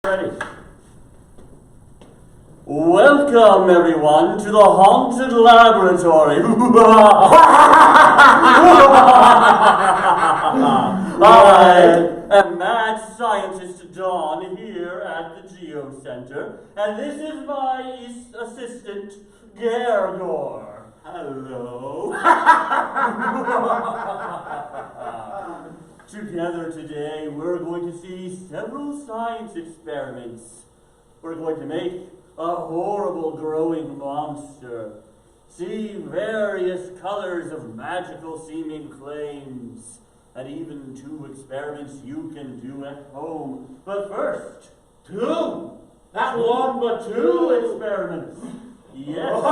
Ready. Welcome, everyone, to the Haunted Laboratory. I am Mad Scientist Dawn here at the Geo Centre, and this is my assistant, Gergor. Hello. Together today, we're going to see several science experiments. We're going to make a horrible growing monster, see various colors of magical seeming claims, and even 2 experiments you can do at home. But first, 2! Not 1, but 2 experiments. Yes.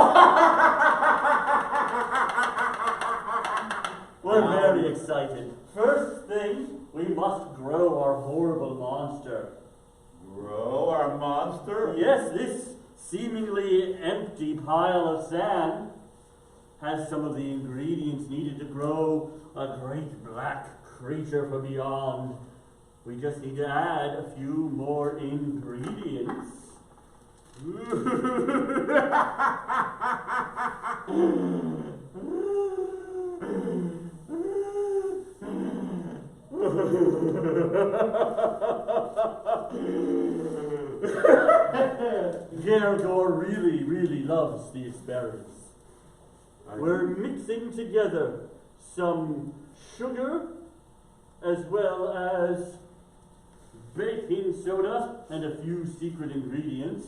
We're very excited. First thing, we must grow our horrible monster. Grow our monster? Yes, this seemingly empty pile of sand has some of the ingredients needed to grow a great black creature from beyond. We just need to add a few more ingredients. Gergor really loves the experiments. We're mixing together some sugar as well as baking soda and a few secret ingredients.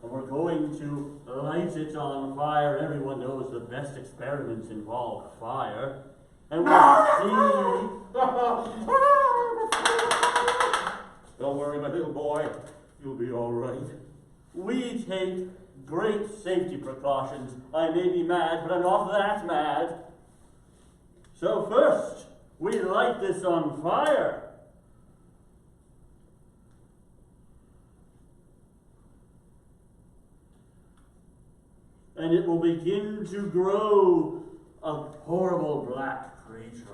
And we're going to light it on fire. Everyone knows the best experiments involve fire. And we'll see. Don't worry, my little boy. You'll be all right. We take great safety precautions. I may be mad, but I'm not that mad. So first, we light this on fire. And it will begin to grow a horrible black creature.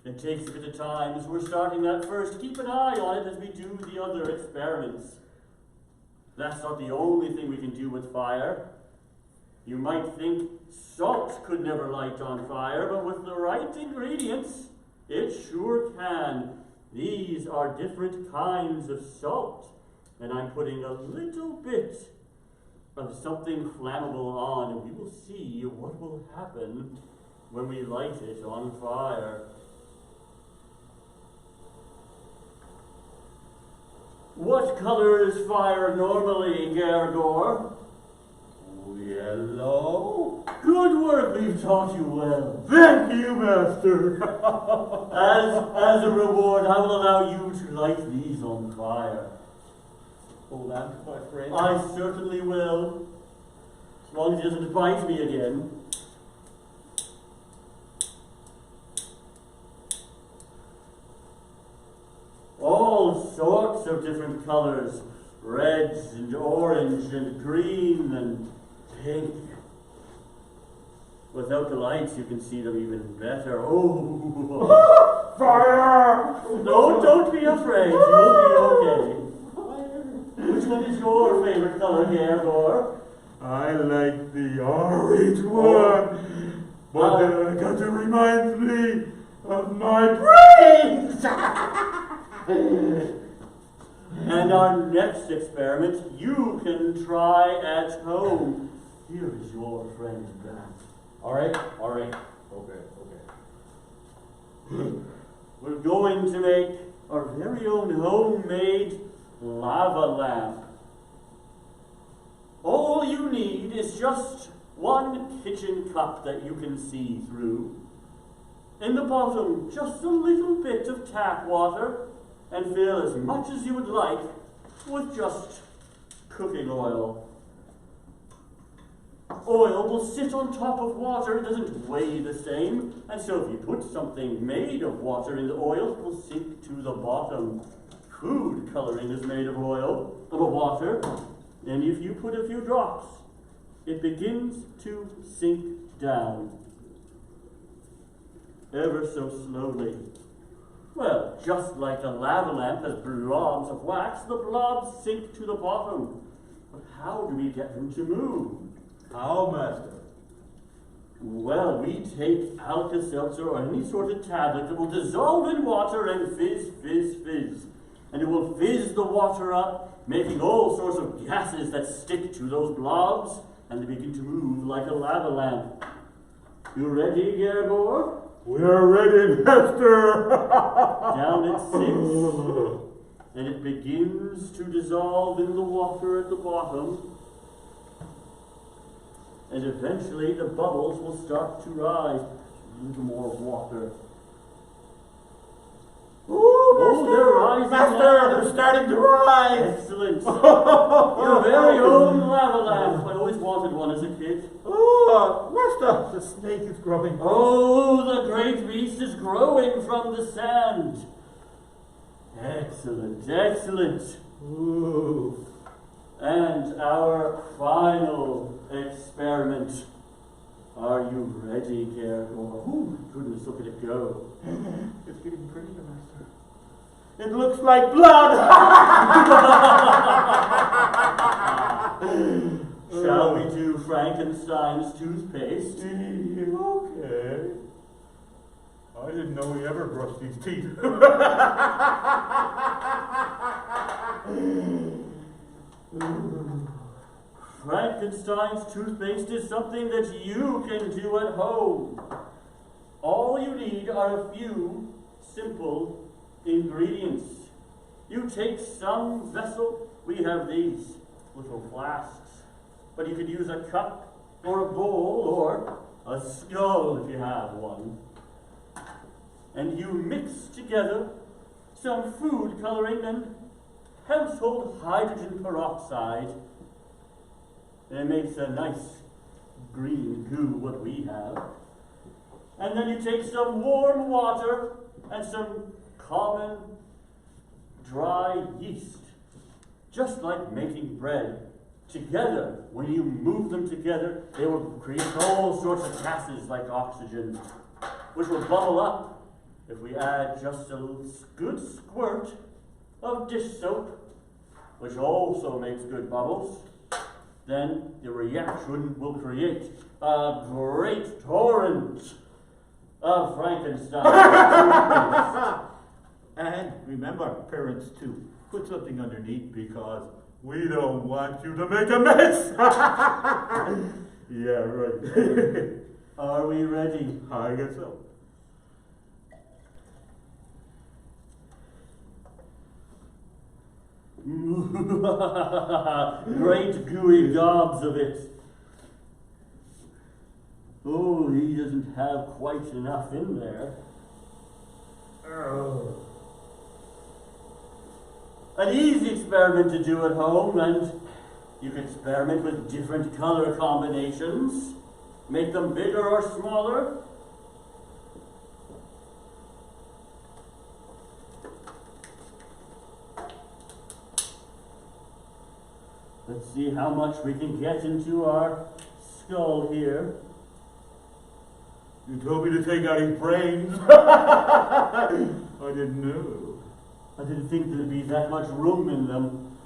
It takes a bit of time, so we're starting that first. Keep an eye on it as we do the other experiments. That's not the only thing we can do with fire. You might think salt could never light on fire, but with the right ingredients, it sure can. These are different kinds of salt, and I'm putting a little bit of something flammable on, and we will see what will happen when we light it on fire. What color is fire normally, Gergor? Yellow? Good work, we've taught you well. Thank you, Master. As a reward, I will allow you to light these on fire. Hold on, my friend. I certainly will, as long as he doesn't bite me again. All sorts of different colors, reds and orange and green and pink. Without the lights, you can see them even better. Oh! Fire! No, don't be afraid. You'll be okay. Which one is your favorite color, Gergor? I like the orange one, but then I got to remind me of my brains. And our next experiment you can try at home. Here is your friend Grant. All right. Okay. We're going to make our very own homemade lava lamp. All you need is just 1 kitchen cup that you can see through. In the bottom, just a little bit of tap water, and fill as much as you would like with just cooking oil. Oil will sit on top of water, it doesn't weigh the same, and so if you put something made of water in the oil, it will sink to the bottom. Food coloring is made of oil, of water, and if you put a few drops, it begins to sink down, ever so slowly. Well, just like a lava lamp has blobs of wax, the blobs sink to the bottom. But how do we get them to move? How, Master? Well, we take Alka-Seltzer or any sort of tablet that will dissolve in water and fizz, fizz, fizz. And it will fizz the water up, making all sorts of gases that stick to those blobs, and they begin to move like a lava lamp. You ready, Gergor? We are ready, Master! Down it sinks, and it begins to dissolve in the water at the bottom. And eventually the bubbles will start to rise. A little more water. Oh, they're rising Master, now. they're starting to rise! Excellent. Your very own lava lamp. I always wanted one as a kid. Oh, Master, the snake is growing. Oh, the great beast is growing from the sand. Excellent, excellent. Ooh. And our final experiment. Are you ready, Gergor? Oh, goodness, look at it go. It's getting prettier, Master. It looks like blood! Shall we do Frankenstein's toothpaste? Okay. I didn't know he ever brushed his teeth. Frankenstein's toothpaste is something that you can do at home. All you need are a few simple ingredients. You take some vessel. We have these little flasks, but you could use a cup or a bowl or a skull if you have one. And you mix together some food coloring and household hydrogen peroxide. And it makes a nice green goo, what we have. And then you take some warm water and some common dry yeast, just like making bread. Together, when you move them together, they will create all sorts of gases like oxygen, which will bubble up if we add just a good squirt of dish soap, which also makes good bubbles. Then the reaction will create a great torrent of Frankenstein. And remember, parents, too, put something underneath because we don't want you to make a mess. Yeah, right. Are we ready? I guess so. Great gooey gobs of it. Oh, he doesn't have quite enough in there. Oh. An easy experiment to do at home, and you can experiment with different color combinations. Make them bigger or smaller. Let's see how much we can get into our skull here. You told me to take out his brains. I didn't know. I didn't think there'd be that much room in them.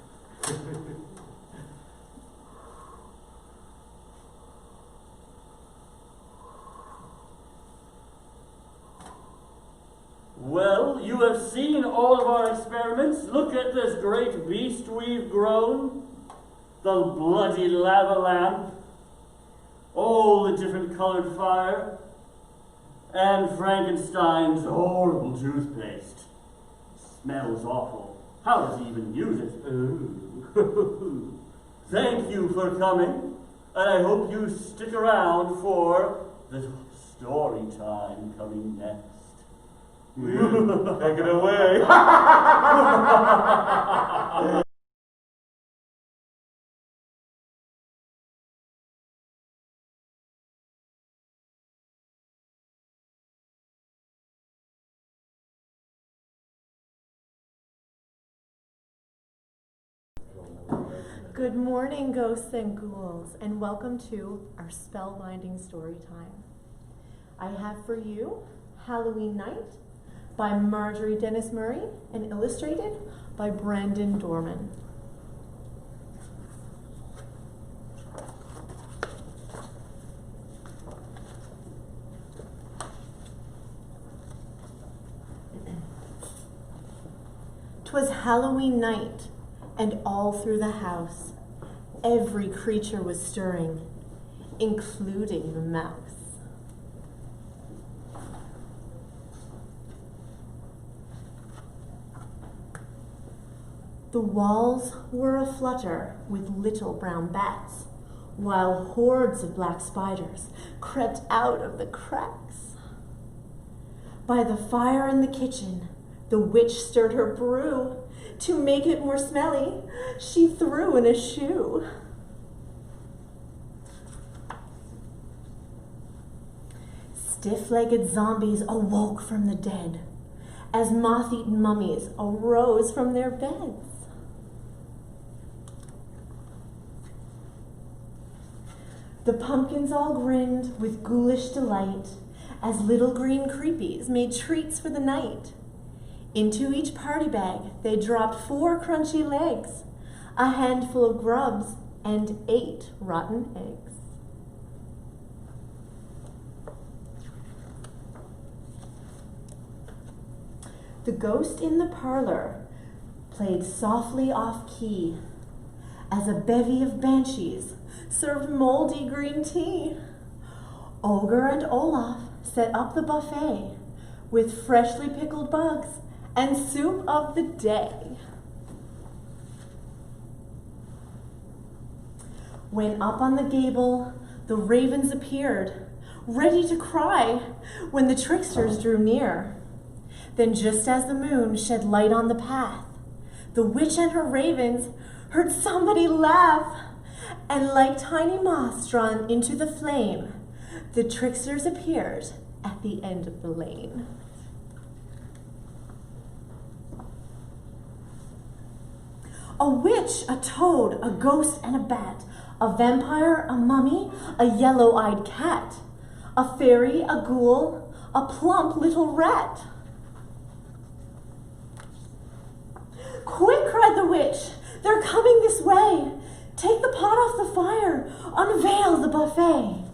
Well, you have seen all of our experiments. Look at this great beast we've grown. The bloody lava lamp. All the different colored fire. And Frankenstein's horrible toothpaste. Smells awful. How does he even use it? Ooh. Thank you for coming. And I hope you stick around for the story time coming next. Take it away. Good morning, ghosts and ghouls, and welcome to our spellbinding story time. I have for you Halloween night by Marjorie Dennis Murray and illustrated by Brandon Dorman. "'Twas Halloween night, and all through the house every creature was stirring, including the mouse. The walls were aflutter with little brown bats, while hordes of black spiders crept out of the cracks. By the fire in the kitchen, the witch stirred her brew. To make it more smelly, she threw in a shoe. Stiff-legged zombies awoke from the dead as moth-eaten mummies arose from their beds. The pumpkins all grinned with ghoulish delight as little green creepies made treats for the night. Into each party bag they dropped 4 crunchy legs, a handful of grubs, and 8 rotten eggs. The ghost in the parlor played softly off-key as a bevy of banshees served moldy green tea. Ogre and Olaf set up the buffet with freshly pickled bugs and soup of the day. When up on the gable the ravens appeared, ready to cry when the tricksters drew near. Then just as the moon shed light on the path, the witch and her ravens heard somebody laugh, and like tiny moths drawn into the flame, the tricksters appeared at the end of the lane. A witch, a toad, a ghost, and a bat, a vampire, a mummy, a yellow-eyed cat, a fairy, a ghoul, a plump little rat. "Quick," cried the witch, "they're coming this way. Take the pot off the fire, unveil the buffet."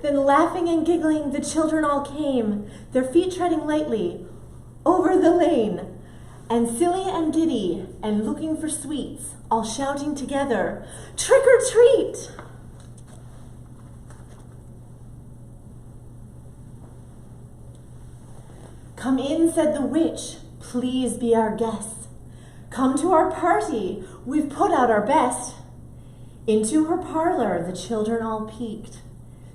Then laughing and giggling, the children all came, their feet treading lightly over the lane, and silly and giddy and looking for sweets, all shouting together, "Trick or treat!" "Come in," said the witch, "please be our guests. Come to our party, we've put out our best." Into her parlor the children all peeked,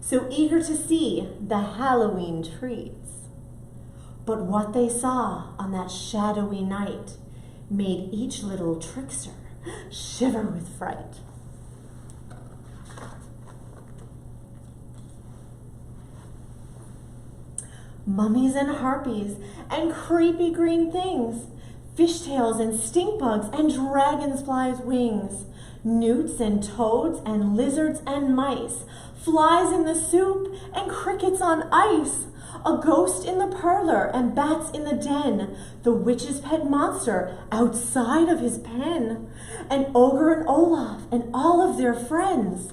so eager to see the Halloween treats. But what they saw on that shadowy night made each little trickster shiver with fright. Mummies and harpies and creepy green things, fishtails and stink bugs and dragonflies' wings, newts and toads and lizards and mice, flies in the soup and crickets on ice, a ghost in the parlor and bats in the den, the witch's pet monster outside of his pen, and Ogre and Olaf and all of their friends.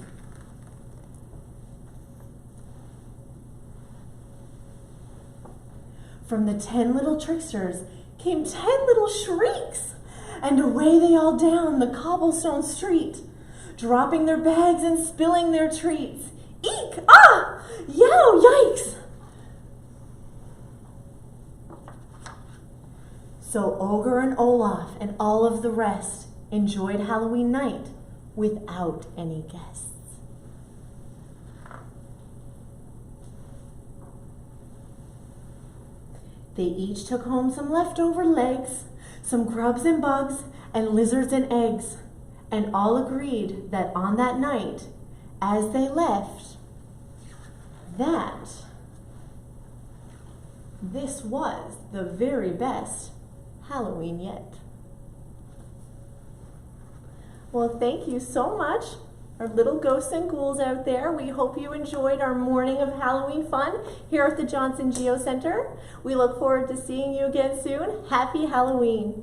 From the 10 little tricksters came 10 little shrieks, and away they all down the cobblestone street, dropping their bags and spilling their treats. Eek! Ah! Yow! Yikes! So Ogre and Olaf and all of the rest enjoyed Halloween night without any guests. They each took home some leftover legs, some grubs and bugs, and lizards and eggs, and all agreed that on that night, as they left, that this was the very best Halloween yet. Well, thank you so much our little ghosts and ghouls out there. We hope you enjoyed our morning of Halloween fun here at the Johnson Geo Centre. We look forward to seeing you again soon. Happy Halloween!